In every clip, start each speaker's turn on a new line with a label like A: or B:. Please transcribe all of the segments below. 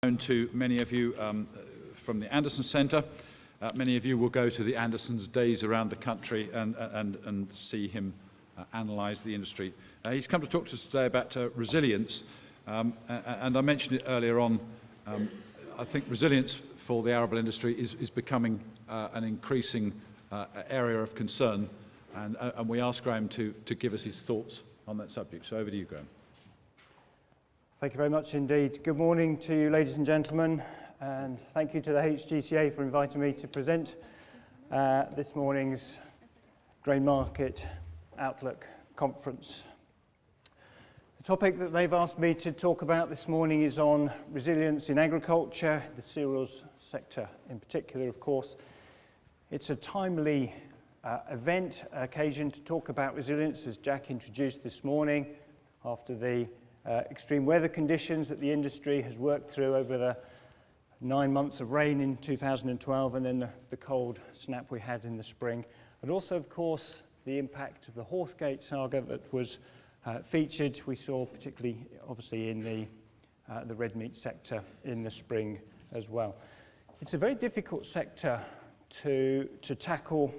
A: Known to many of you from the Anderson Centre. Many of you will go to the Anderson's days around the country and see him analyse the industry. He's come to talk to us today about resilience, and I mentioned it earlier on. I think resilience for the arable industry is becoming an increasing area of concern, and we asked Graham to give us his thoughts on that subject. So over to you, Graham.
B: Thank you very much indeed. Good morning to you, ladies and gentlemen, and thank you to the HGCA for inviting me to present this morning's Grain Market Outlook Conference. The topic that they've asked me to talk about this morning is on resilience in agriculture, the cereals sector in particular, of course. It's a timely occasion to talk about resilience, as Jack introduced this morning, after the extreme weather conditions that the industry has worked through over the 9 months of rain in 2012 and then the cold snap we had in the spring. And also, of course, the impact of the Horthgate saga that was featured, we saw particularly obviously in the red meat sector in the spring as well. It's a very difficult sector to tackle,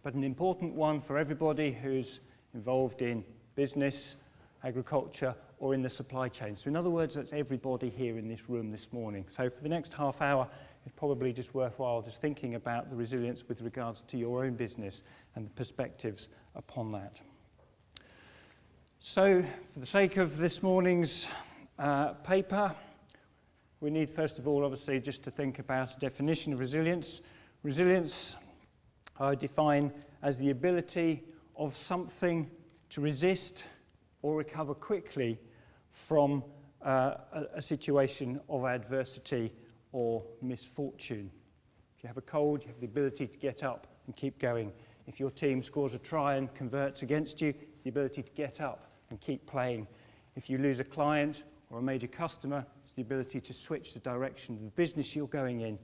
B: but an important one for everybody who's involved in business, agriculture, or in the supply chain. So in other words, that's everybody here in this room this morning. So for the next half hour, it's probably just worthwhile just thinking about the resilience with regards to your own business and the perspectives upon that. So for the sake of this morning's paper, we need first of all, obviously, just to think about a definition of resilience. Resilience I define as the ability of something to resist or recover quickly from a situation of adversity or misfortune. If you have a cold, you have the ability to get up and keep going. If your team scores a try and converts against you, the ability to get up and keep playing. If you lose a client or a major customer, it's the ability to switch the direction of the business you're going in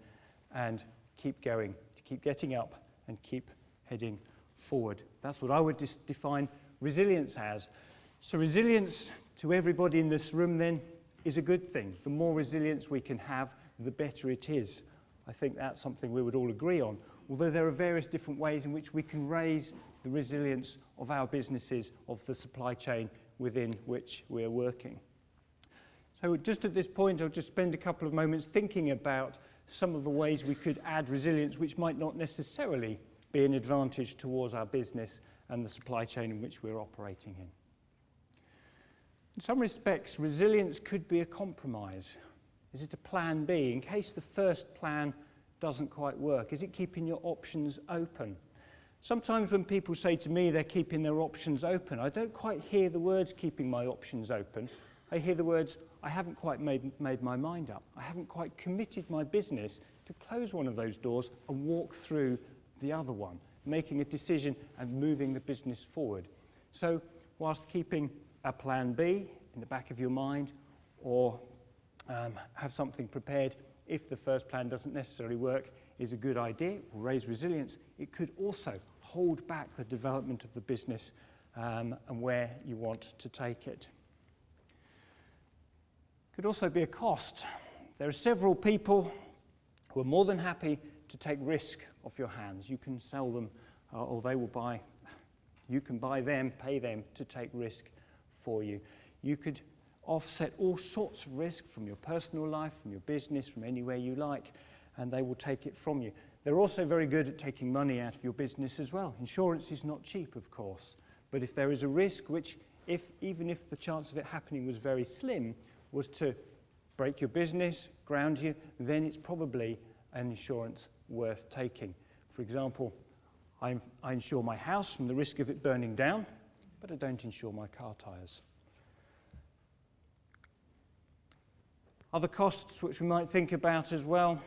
B: and keep going, to keep getting up and keep heading forward. That's what I would define resilience as. So resilience to everybody in this room then is a good thing. The more resilience we can have, the better it is. I think that's something we would all agree on, although there are various different ways in which we can raise the resilience of our businesses, of the supply chain within which we're working. So just at this point, I'll just spend a couple of moments thinking about some of the ways we could add resilience which might not necessarily be an advantage towards our business and the supply chain in which we're operating in. In some respects, resilience could be a compromise. Is it a plan B in case the first plan doesn't quite work? Is it keeping your options open? Sometimes when people say to me they're keeping their options open, I don't quite hear the words keeping my options open. I hear the words, I haven't quite made my mind up. I haven't quite committed my business to close one of those doors and walk through the other one, making a decision and moving the business forward. So whilst keeping a plan B in the back of your mind, or have something prepared if the first plan doesn't necessarily work, is a good idea. It will raise resilience. It could also hold back the development of the business and where you want to take it. Could also be a cost. There are several people who are more than happy to take risk off your hands. You can sell them, or they will buy. You can buy them, pay them to take risk for you. You could offset all sorts of risk from your personal life, from your business, from anywhere you like, and they will take it from you. They're also very good at taking money out of your business as well. Insurance is not cheap, of course, but if there is a risk which, even if the chance of it happening was very slim, was to break your business, ground you, then it's probably an insurance worth taking. For example, I insure my house from the risk of it burning down, but I don't insure my car tyres. Other costs which we might think about as well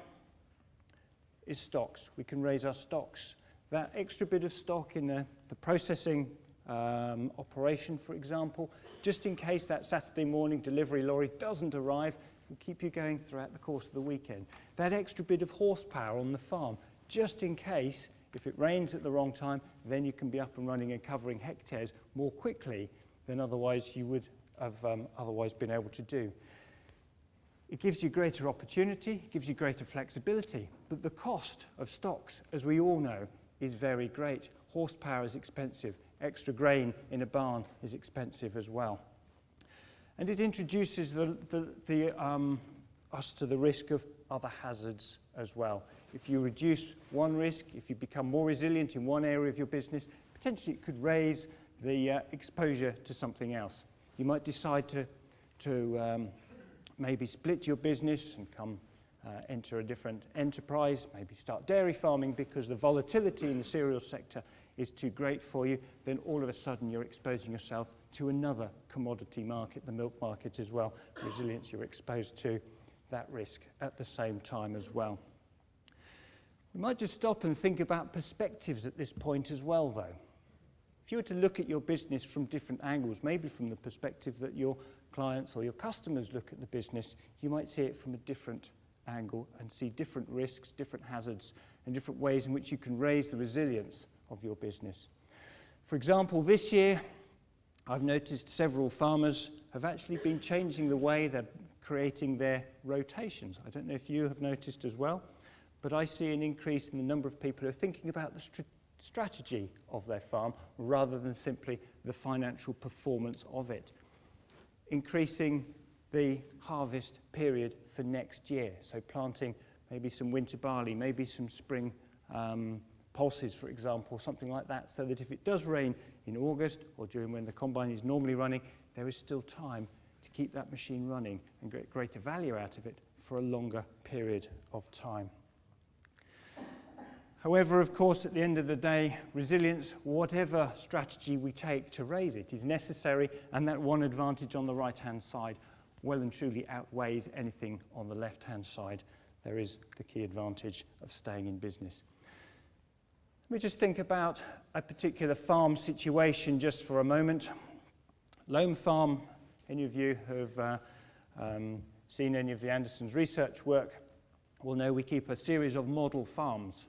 B: is stocks. We can raise our stocks. That extra bit of stock in the processing operation, for example, just in case that Saturday morning delivery lorry doesn't arrive, will keep you going throughout the course of the weekend. That extra bit of horsepower on the farm, just in case, if it rains at the wrong time, then you can be up and running and covering hectares more quickly than otherwise you would have otherwise been able to do. It gives you greater opportunity, it gives you greater flexibility, but the cost of stocks, as we all know, is very great. Horsepower is expensive, extra grain in a barn is expensive as well. And it introduces us to the risk of other hazards as well. If you reduce one risk, if you become more resilient in one area of your business, potentially it could raise the exposure to something else. You might decide to maybe split your business and enter a different enterprise, maybe start dairy farming because the volatility in the cereal sector is too great for you. Then all of a sudden you're exposing yourself to another commodity market, the milk market as well. Resilience, you're exposed to that risk at the same time as well. We might just stop and think about perspectives at this point as well, though. If you were to look at your business from different angles, maybe from the perspective that your clients or your customers look at the business, you might see it from a different angle and see different risks, different hazards, and different ways in which you can raise the resilience of your business. For example, this year, I've noticed several farmers have actually been changing the way they're creating their rotations. I don't know if you have noticed as well, but I see an increase in the number of people who are thinking about the strategy of their farm rather than simply the financial performance of it. Increasing the harvest period for next year, so planting maybe some winter barley, maybe some spring pulses, for example, something like that, so that if it does rain in August or during when the combine is normally running, there is still time to keep that machine running and get greater value out of it for a longer period of time. However, of course, at the end of the day, resilience, whatever strategy we take to raise it, is necessary, and that one advantage on the right-hand side well and truly outweighs anything on the left-hand side. There is the key advantage of staying in business. Let me just think about a particular farm situation just for a moment. Loam Farm, any of you who have seen any of the Anderson's research work will know we keep a series of model farms.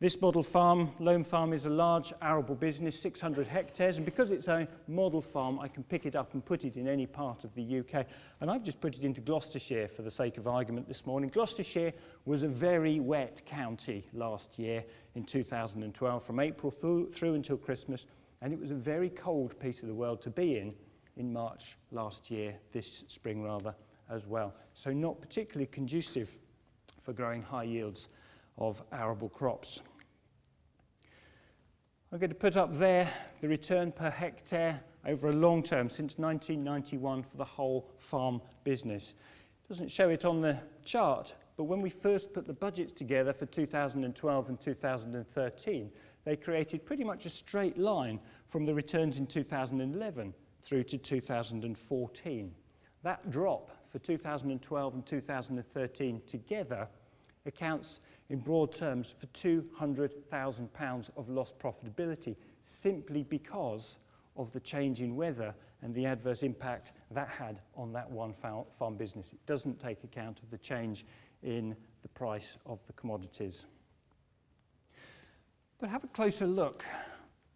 B: This model farm, Loam Farm, is a large arable business, 600 hectares, and because it's a model farm, I can pick it up and put it in any part of the UK. And I've just put it into Gloucestershire for the sake of argument this morning. Gloucestershire was a very wet county last year in 2012, from April through until Christmas, and it was a very cold piece of the world to be in March last year, this spring rather, as well. So not particularly conducive for growing high yields of arable crops. I'm going to put up there the return per hectare over a long term, since 1991, for the whole farm business. It doesn't show it on the chart, but when we first put the budgets together for 2012 and 2013, they created pretty much a straight line from the returns in 2011 through to 2014. That drop for 2012 and 2013 together accounts in broad terms for £200,000 of lost profitability, simply because of the change in weather and the adverse impact that had on that one farm business. It doesn't take account of the change in the price of the commodities. But have a closer look.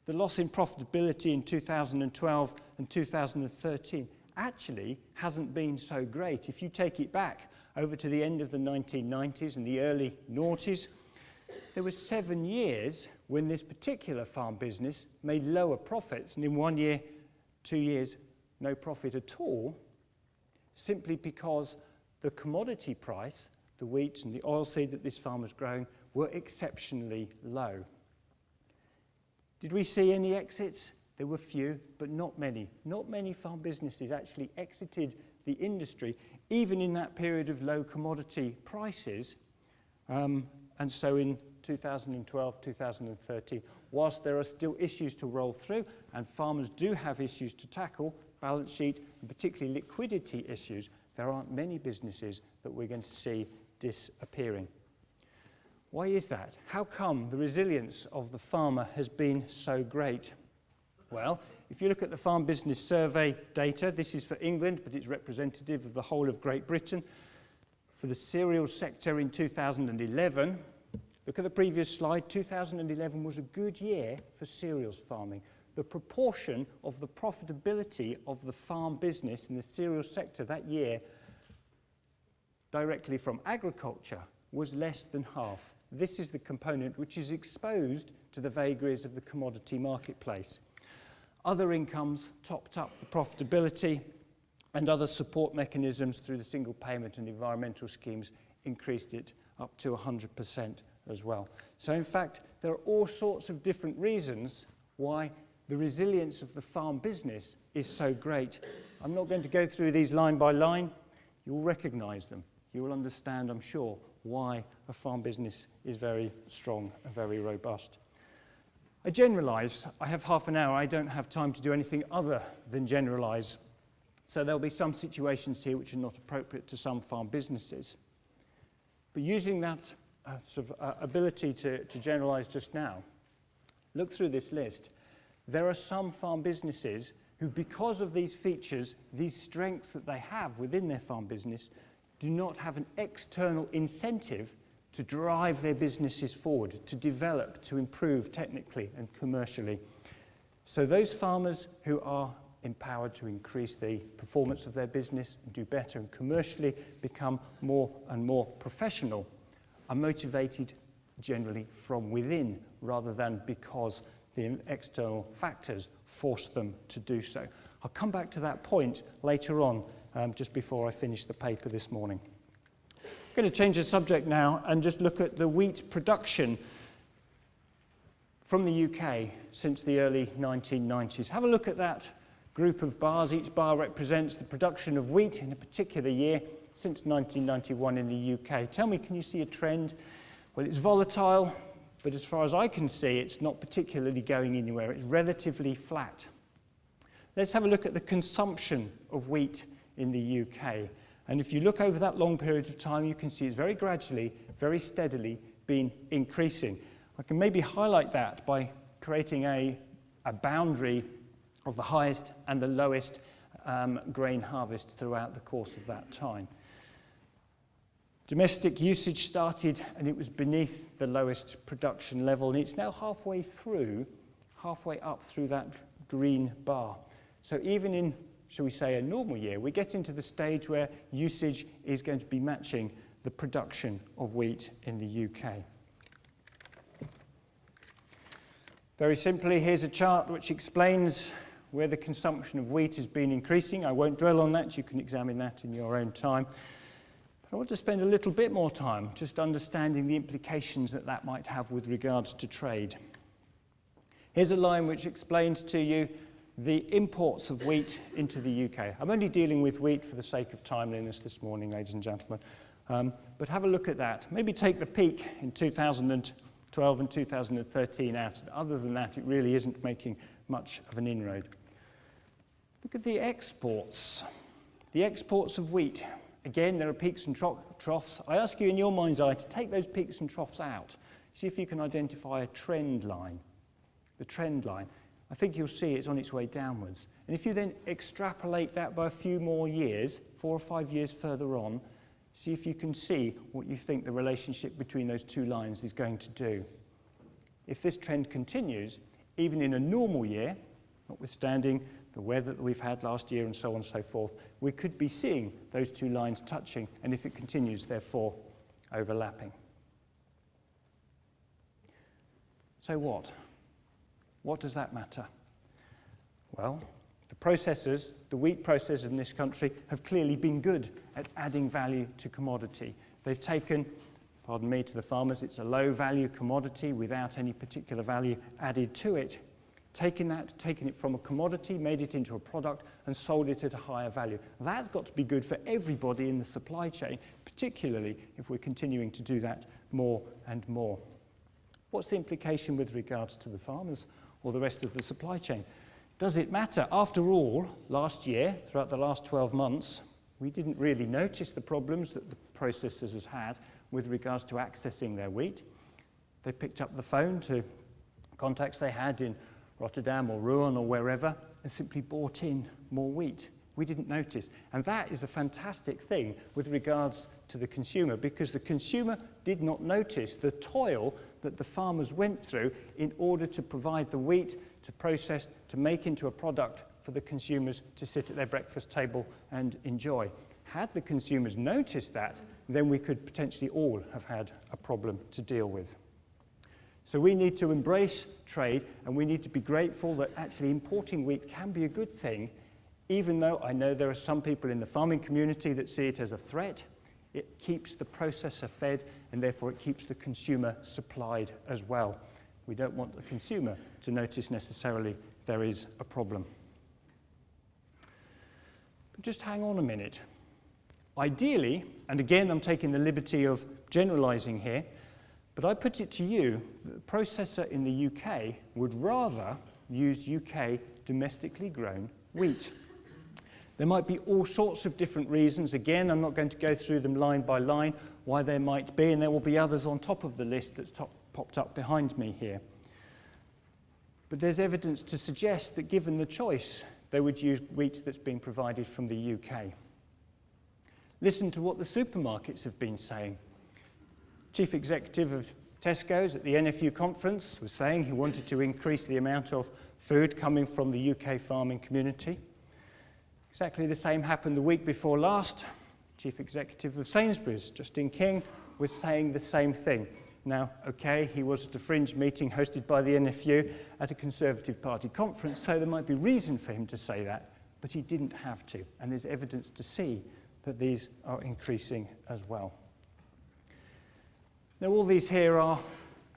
B: The loss in profitability in 2012 and 2013 actually hasn't been so great. If you take it back over to the end of the 1990s and the early noughties, there were 7 years when this particular farm business made lower profits, and in 1 year, 2 years, no profit at all, simply because the commodity price, the wheat and the oilseed that this farm was growing, were exceptionally low. Did we see any exits? There were few, but not many. Not many farm businesses actually exited the industry, even in that period of low commodity prices. And so in 2012, 2013, whilst there are still issues to roll through, and farmers do have issues to tackle, balance sheet and particularly liquidity issues, there aren't many businesses that we're going to see disappearing. Why is that? How come the resilience of the farmer has been so great? Well, if you look at the Farm Business Survey data, this is for England, but it's representative of the whole of Great Britain. For the cereal sector in 2011, look at the previous slide, 2011 was a good year for cereals farming. The proportion of the profitability of the farm business in the cereal sector that year directly from agriculture was less than half. This is the component which is exposed to the vagaries of the commodity marketplace. Other incomes topped up the profitability, and other support mechanisms through the single payment and environmental schemes increased it up to 100% as well. So in fact, there are all sorts of different reasons why the resilience of the farm business is so great. I'm not going to go through these line by line. You'll recognise them. You will understand, I'm sure, why a farm business is very strong and very robust. I generalise. I have half an hour. I don't have time to do anything other than generalise. So there'll be some situations here which are not appropriate to some farm businesses. But using that ability to generalise just now, look through this list. There are some farm businesses who, because of these features, these strengths that they have within their farm business, do not have an external incentive to drive their businesses forward, to develop, to improve technically and commercially. So those farmers who are empowered to increase the performance of their business and do better and commercially become more and more professional are motivated generally from within rather than because the external factors force them to do so. I'll come back to that point later on, just before I finish the paper this morning. I'm going to change the subject now and just look at the wheat production from the UK since the early 1990s. Have a look at that group of bars. Each bar represents the production of wheat in a particular year since 1991 in the UK. Tell me, can you see a trend? Well, it's volatile, but as far as I can see, it's not particularly going anywhere. It's relatively flat. Let's have a look at the consumption of wheat in the UK. And if you look over that long period of time, you can see it's very gradually, very steadily been increasing. I can maybe highlight that by creating a boundary of the highest and the lowest grain harvest throughout the course of that time. Domestic usage started and it was beneath the lowest production level, and it's now halfway up through that green bar. So even in, shall we say, a normal year, we get into the stage where usage is going to be matching the production of wheat in the UK. Very simply, here's a chart which explains where the consumption of wheat has been increasing. I won't dwell on that. You can examine that in your own time. But I want to spend a little bit more time just understanding the implications that that might have with regards to trade. Here's a line which explains to you the imports of wheat into the UK. I'm only dealing with wheat for the sake of timeliness this morning, ladies and gentlemen. But have a look at that. Maybe take the peak in 2012 and 2013 out. Other than that, it really isn't making much of an inroad. Look at the exports. The exports of wheat. Again, there are peaks and troughs. I ask you in your mind's eye to take those peaks and troughs out. See if you can identify a trend line. The trend line. I think you'll see it's on its way downwards. And if you then extrapolate that by a few more years, 4 or 5 years further on, see if you can see what you think the relationship between those two lines is going to do. If this trend continues, even in a normal year, notwithstanding the weather that we've had last year and so on and so forth, we could be seeing those two lines touching, and if it continues, therefore, overlapping. So what? What does that matter? Well, the processors, the wheat processors in this country, have clearly been good at adding value to commodity. They've taken, pardon me, to the farmers, it's a low-value commodity without any particular value added to it. Taken it from a commodity, made it into a product, and sold it at a higher value. That's got to be good for everybody in the supply chain, particularly if we're continuing to do that more and more. What's the implication with regards to the farmers or the rest of the supply chain? Does it matter? After all, last year, throughout the last 12 months, we didn't really notice the problems that the processors has had with regards to accessing their wheat. They picked up the phone to contacts they had in Rotterdam or Rouen or wherever and simply bought in more wheat. We didn't notice. And that is a fantastic thing with regards to the consumer, because the consumer did not notice the toil that the farmers went through in order to provide the wheat, to process, to make into a product for the consumers to sit at their breakfast table and enjoy. Had the consumers noticed that, then we could potentially all have had a problem to deal with. So we need to embrace trade, and we need to be grateful that actually importing wheat can be a good thing, even though I know there are some people in the farming community that see it as a threat. It keeps the processor fed, and therefore it keeps the consumer supplied as well. We don't want the consumer to notice necessarily there is a problem. But just hang on a minute. Ideally, and again I'm taking the liberty of generalizing here, but I put it to you that the processor in the UK would rather use UK domestically grown wheat. There might be all sorts of different reasons. Again, I'm not going to go through them line by line, why there might be, and there will be others on top of the list that's popped up behind me here. But there's evidence to suggest that given the choice, they would use wheat that's being provided from the UK. Listen to what the supermarkets have been saying. Chief Executive of Tesco's at the NFU conference was saying he wanted to increase the amount of food coming from the UK farming community. Exactly the same happened the week before last. Chief Executive of Sainsbury's, Justin King, was saying the same thing. Now, okay, he was at a fringe meeting hosted by the NFU at a Conservative Party conference, so there might be reason for him to say that, but he didn't have to, and there's evidence to see that these are increasing as well. Now, all these here are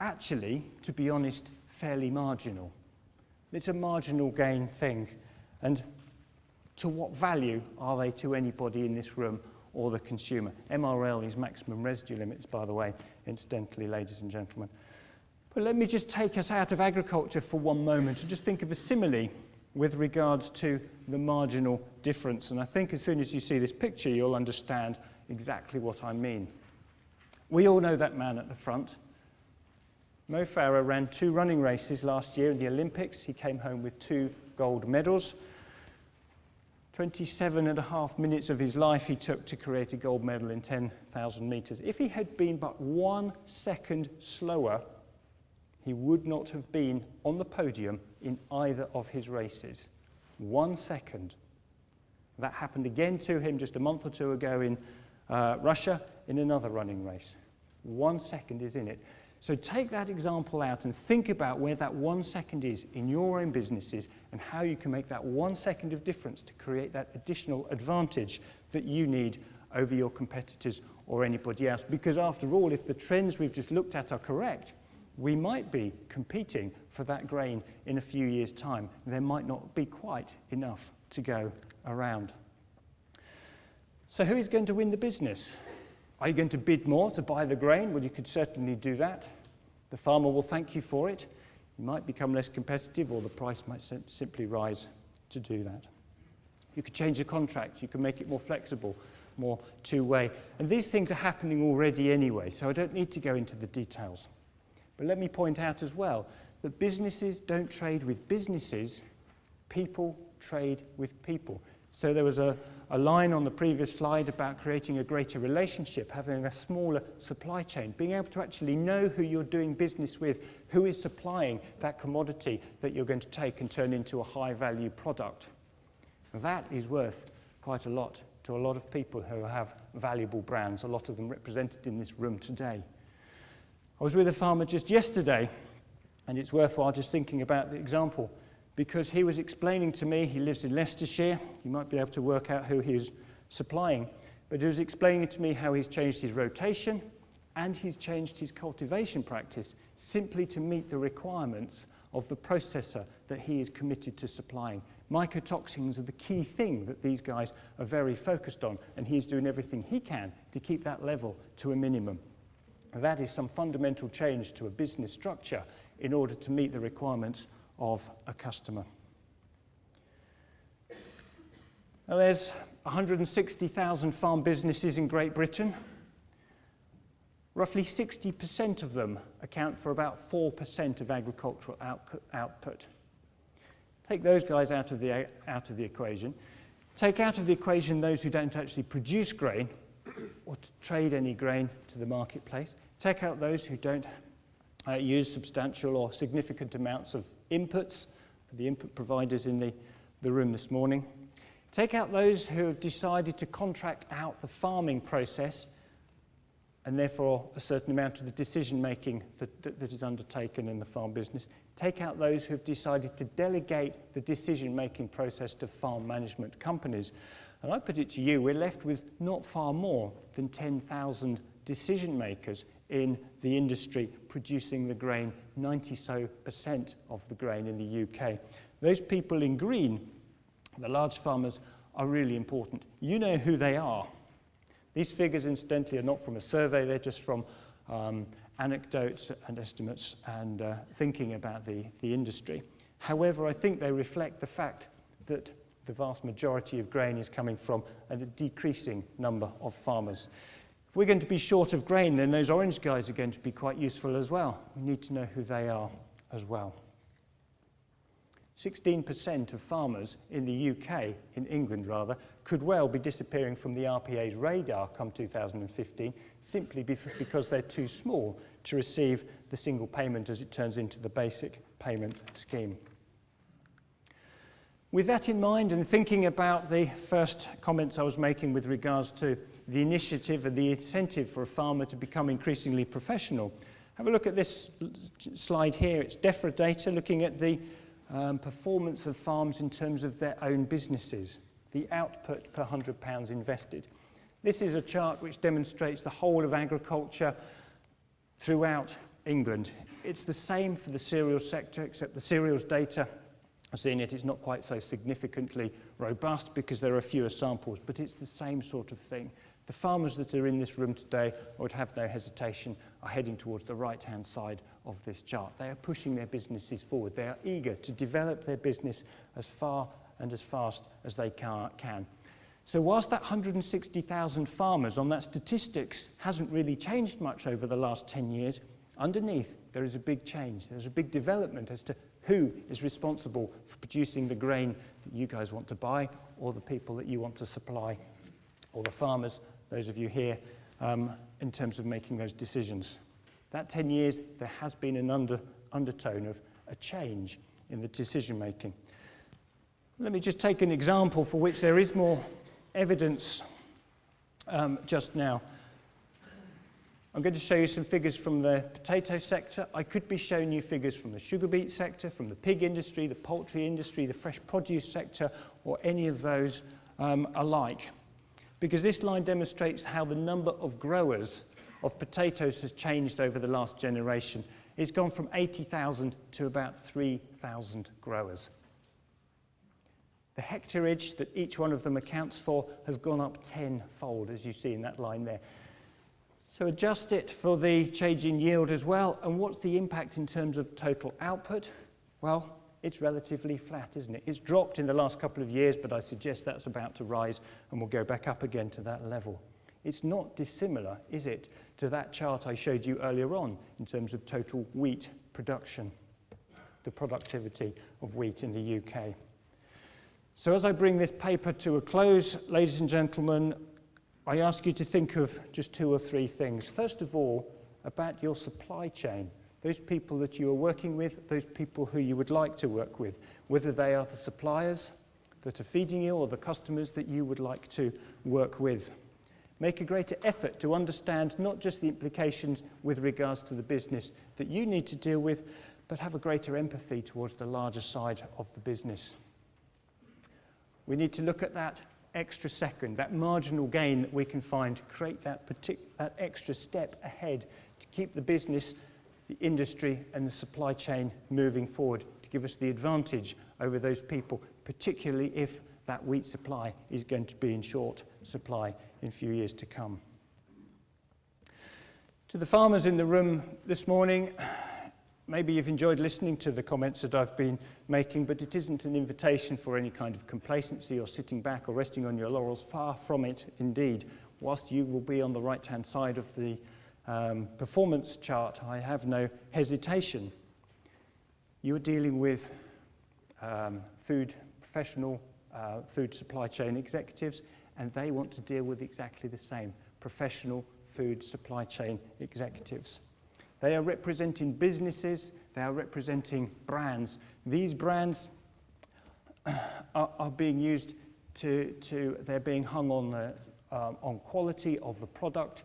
B: actually, to be honest, fairly marginal. It's a marginal gain thing, and to what value are they to anybody in this room or the consumer? MRL is maximum residue limits, by the way, incidentally, ladies and gentlemen. But let me just take us out of agriculture for one moment and just think of a simile with regards to the marginal difference. And I think as soon as you see this picture, you'll understand exactly what I mean. We all know that man at the front. Mo Farah ran 2 running races last year in the Olympics. He came home with 2 gold medals. 27.5 minutes of his life he took to create a gold medal in 10,000 meters. If he had been but 1 second slower, he would not have been on the podium in either of his races. 1 second. That happened again to him just a month or 2 ago in Russia in another running race. 1 second is in it. So take that example out and think about where that 1 second is in your own businesses and how you can make that 1 second of difference to create that additional advantage that you need over your competitors or anybody else. Because after all, if the trends we've just looked at are correct, we might be competing for that grain in a few years' time. There might not be quite enough to go around. So who is going to win the business? Are you going to bid more to buy the grain? Well, you could certainly do that. The farmer will thank you for it. You might become less competitive, or the price might simply rise to do that. You could change the contract. You can make it more flexible, more two-way. And these things are happening already anyway, so I don't need to go into the details. But let me point out as well that businesses don't trade with businesses, people trade with people. So there was a line on the previous slide about creating a greater relationship, having a smaller supply chain, being able to actually know who you're doing business with, who is supplying that commodity that you're going to take and turn into a high-value product. That is worth quite a lot to a lot of people who have valuable brands, a lot of them represented in this room today. I was with a farmer just yesterday, and it's worthwhile just thinking about the example, because he was explaining to me, he lives in Leicestershire, you might be able to work out who he is supplying, but he was explaining to me how he's changed his rotation and he's changed his cultivation practice simply to meet the requirements of the processor that he is committed to supplying. Mycotoxins are the key thing that these guys are very focused on, and he's doing everything he can to keep that level to a minimum. That is some fundamental change to a business structure in order to meet the requirements of a customer. Now, there's 160,000 farm businesses in Great Britain. Roughly 60% of them account for about 4% of agricultural output. Take those guys out of the equation. Take out of the equation those who don't actually produce grain or to trade any grain to the marketplace. Take out those who don't use substantial or significant amounts of inputs for the input providers in the room this morning. Take out those who have decided to contract out the farming process and therefore a certain amount of the decision-making that is undertaken in the farm business. Take out those who have decided to delegate the decision-making process to farm management companies. And I put it to you, we're left with not far more than 10,000 decision makers in the industry producing the grain, 90% of the grain in the UK. Those people in green, the large farmers, are really important. You know who they are. These figures, incidentally, are not from a survey, they're just from anecdotes and estimates and thinking about the industry. However, I think they reflect the fact that the vast majority of grain is coming from a decreasing number of farmers. If we're going to be short of grain, then those orange guys are going to be quite useful as well. We need to know who they are as well. 16% of farmers in the UK, in England rather, could well be disappearing from the RPA's radar come 2015, simply because they're too small to receive the single payment as it turns into the basic payment scheme. With that in mind, and thinking about the first comments I was making with regards to the initiative and the incentive for a farmer to become increasingly professional, have a look at this slide here. It's DEFRA data looking at the performance of farms in terms of their own businesses, the output per £100 invested. This is a chart which demonstrates the whole of agriculture throughout England. It's the same for the cereals sector, except the cereals data, seeing it's not quite so significantly robust because there are fewer samples, but it's the same sort of thing. The farmers that are in this room today, I would have no hesitation, are heading towards the right-hand side of this chart. They are pushing their businesses forward. They are eager to develop their business as far and as fast as they can. So whilst that 160,000 farmers on that statistics hasn't really changed much over the last 10 years, underneath there is a big change. There's a big development as to who is responsible for producing the grain that you guys want to buy, or the people that you want to supply, or the farmers, those of you here, in terms of making those decisions. That 10 years, there has been an undertone of a change in the decision making. Let me just take an example for which there is more evidence just now. I'm going to show you some figures from the potato sector. I could be showing you figures from the sugar beet sector, from the pig industry, the poultry industry, the fresh produce sector, or any of those alike. Because this line demonstrates how the number of growers of potatoes has changed over the last generation. It's gone from 80,000 to about 3,000 growers. The hectareage that each one of them accounts for has gone up tenfold, as you see in that line there. So adjust it for the change in yield as well. And what's the impact in terms of total output? Well, it's relatively flat, isn't it? It's dropped in the last couple of years, but I suggest that's about to rise and we'll go back up again to that level. It's not dissimilar, is it, to that chart I showed you earlier on in terms of total wheat production, the productivity of wheat in the UK. So as I bring this paper to a close, ladies and gentlemen, I ask you to think of just 2 or 3 things. First of all, about your supply chain, those people that you are working with, those people who you would like to work with, whether they are the suppliers that are feeding you or the customers that you would like to work with. Make a greater effort to understand not just the implications with regards to the business that you need to deal with, but have a greater empathy towards the larger side of the business. We need to look at that extra second, that marginal gain that we can find to create that extra step ahead to keep the business, the industry and the supply chain moving forward, to give us the advantage over those people, particularly if that wheat supply is going to be in short supply in a few years to come. To the farmers in the room this morning, maybe you've enjoyed listening to the comments that I've been making, but it isn't an invitation for any kind of complacency or sitting back or resting on your laurels. Far from it, indeed. Whilst you will be on the right-hand side of the performance chart, I have no hesitation. You're dealing with food professional, food supply chain executives, and they want to deal with exactly the same, professional food supply chain executives. They are representing businesses, they are representing brands. These brands are being used they're being hung on quality of the product,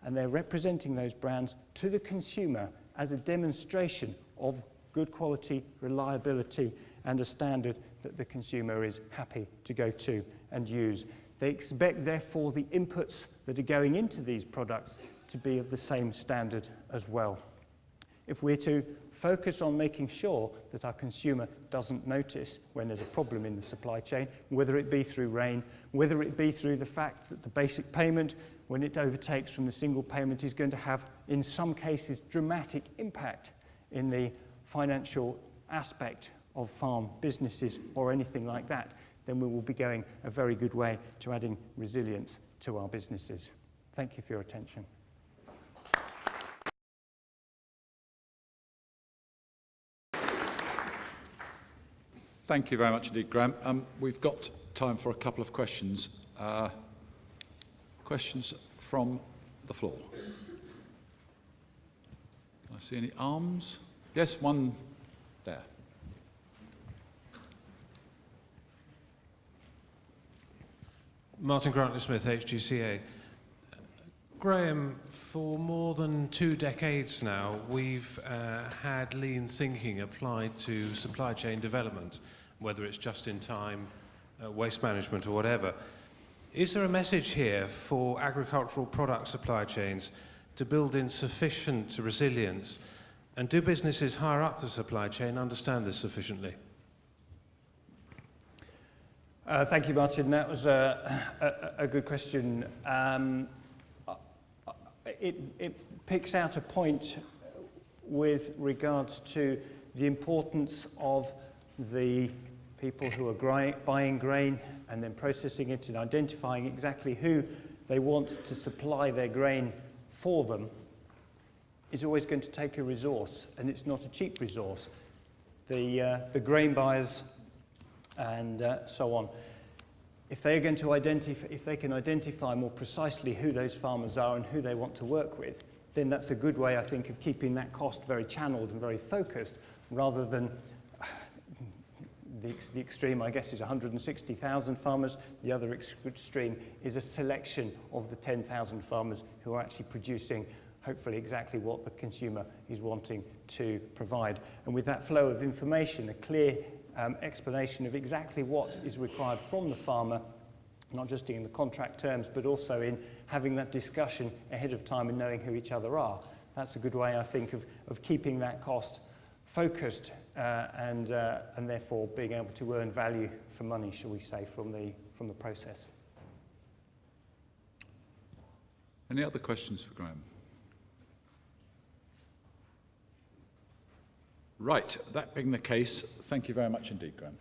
B: and they're representing those brands to the consumer as a demonstration of good quality, reliability, and a standard that the consumer is happy to go to and use. They expect, therefore, the inputs that are going into these products to be of the same standard as well. If we're to focus on making sure that our consumer doesn't notice when there's a problem in the supply chain, whether it be through rain, whether it be through the fact that the basic payment, when it overtakes from the single payment, is going to have, in some cases, dramatic impact in the financial aspect of farm businesses or anything like that, then we will be going a very good way to adding resilience to our businesses. Thank you for your attention.
A: Thank you very much indeed, Graham. We've got time for a couple of questions. Questions from the floor. Can I see any arms? Yes, one there.
C: Martin Grantley-Smith, HGCA. Graham, for more than 2 decades now, we've had lean thinking applied to supply chain development, whether it's just-in-time, waste management or whatever. Is there a message here for agricultural product supply chains to build in sufficient resilience? And do businesses higher up the supply chain understand this sufficiently?
B: Thank you, Martin. That was a good question. It picks out a point with regards to the importance of the people who are buying grain and then processing it and identifying exactly who they want to supply their grain for them is always going to take a resource, and it's not a cheap resource. The grain buyers and so on, if they are going to if they can identify more precisely who those farmers are and who they want to work with, then that's a good way, I think, of keeping that cost very channeled and very focused, rather than the extreme, I guess, is 160,000 farmers. The other extreme is a selection of the 10,000 farmers who are actually producing, hopefully, exactly what the consumer is wanting to provide. And with that flow of information, a clear explanation of exactly what is required from the farmer, not just in the contract terms, but also in having that discussion ahead of time and knowing who each other are. That's a good way, I think, of keeping that cost focused and therefore being able to earn value for money, shall we say, from the process.
A: Any other questions for Graham? Right, that being the case, thank you very much indeed, Graham.